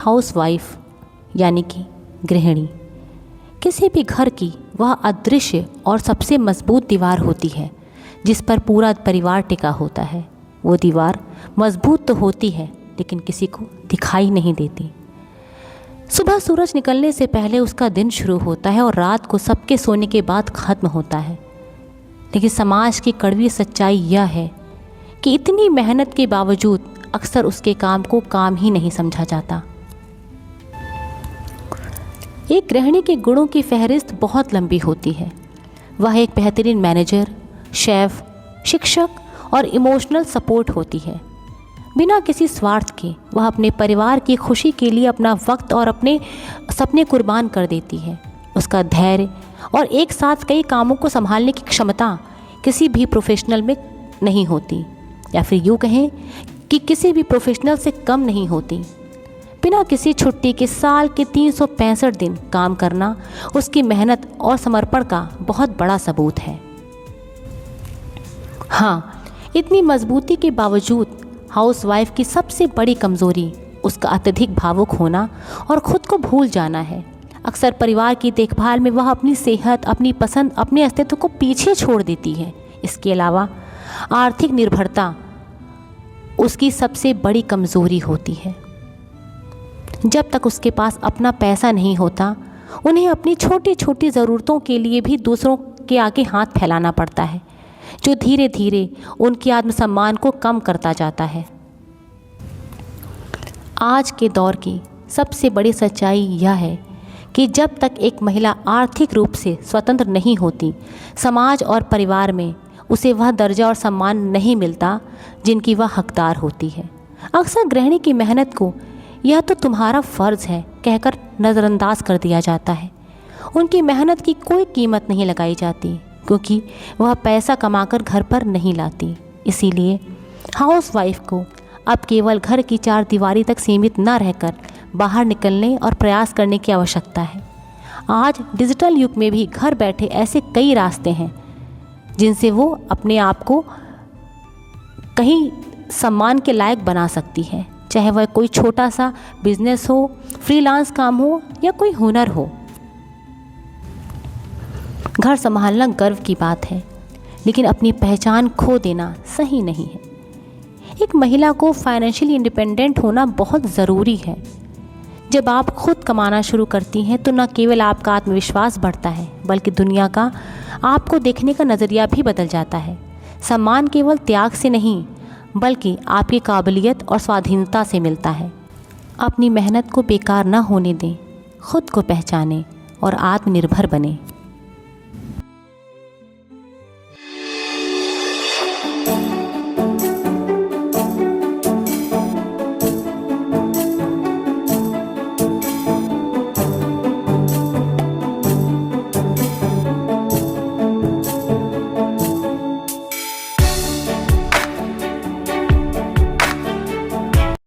Housewife यानी कि गृहिणी किसी भी घर की वह अदृश्य और सबसे मजबूत दीवार होती है जिस पर पूरा परिवार टिका होता है। वो दीवार मजबूत तो होती है लेकिन किसी को दिखाई नहीं देती। सुबह सूरज निकलने से पहले उसका दिन शुरू होता है और रात को सबके सोने के बाद ख़त्म होता है। लेकिन समाज की कड़वी सच्चाई यह है कि इतनी मेहनत के बावजूद अक्सर उसके काम को काम ही नहीं समझा जाता। एक गृहिणी के गुणों की फहरिस्त बहुत लंबी होती है। वह एक बेहतरीन मैनेजर, शेफ़, शिक्षक और इमोशनल सपोर्ट होती है। बिना किसी स्वार्थ के वह अपने परिवार की खुशी के लिए अपना वक्त और अपने सपने कुर्बान कर देती है। उसका धैर्य और एक साथ कई कामों को संभालने की क्षमता किसी भी प्रोफेशनल में नहीं होती, या फिर यूँ कहें कि किसी भी प्रोफेशनल से कम नहीं होती। बिना किसी छुट्टी के साल के 365 दिन काम करना उसकी मेहनत और समर्पण का बहुत बड़ा सबूत है। हाँ, इतनी मजबूती के बावजूद हाउसवाइफ की सबसे बड़ी कमज़ोरी उसका अत्यधिक भावुक होना और ख़ुद को भूल जाना है। अक्सर परिवार की देखभाल में वह अपनी सेहत, अपनी पसंद, अपने अस्तित्व को पीछे छोड़ देती है। इसके अलावा आर्थिक निर्भरता उसकी सबसे बड़ी कमज़ोरी होती है। जब तक उसके पास अपना पैसा नहीं होता, उन्हें अपनी छोटी छोटी ज़रूरतों के लिए भी दूसरों के आगे हाथ फैलाना पड़ता है, जो धीरे धीरे उनके आत्मसम्मान को कम करता जाता है। आज के दौर की सबसे बड़ी सच्चाई यह है कि जब तक एक महिला आर्थिक रूप से स्वतंत्र नहीं होती, समाज और परिवार में उसे वह दर्जा और सम्मान नहीं मिलता जिनकी वह हकदार होती है। अक्सर गृहिणी की मेहनत को यह तो तुम्हारा फ़र्ज़ है कहकर नज़रअंदाज कर दिया जाता है। उनकी मेहनत की कोई कीमत नहीं लगाई जाती क्योंकि वह पैसा कमाकर घर पर नहीं लाती। इसीलिए हाउसवाइफ को अब केवल घर की चार दीवारी तक सीमित न रहकर बाहर निकलने और प्रयास करने की आवश्यकता है। आज डिजिटल युग में भी घर बैठे ऐसे कई रास्ते हैं जिनसे वो अपने आप को कहीं सम्मान के लायक बना सकती है, चाहे वह कोई छोटा सा बिजनेस हो, फ्रीलांस काम हो या कोई हुनर हो। घर संभालना गर्व की बात है, लेकिन अपनी पहचान खो देना सही नहीं है। एक महिला को फाइनेंशियली इंडिपेंडेंट होना बहुत ज़रूरी है। जब आप खुद कमाना शुरू करती हैं तो न केवल आपका आत्मविश्वास बढ़ता है, बल्कि दुनिया का आपको देखने का नज़रिया भी बदल जाता है। सम्मान केवल त्याग से नहीं, बल्कि आपकी काबिलियत और स्वाधीनता से मिलता है। अपनी मेहनत को बेकार न होने दें, खुद को पहचानें और आत्मनिर्भर बनें।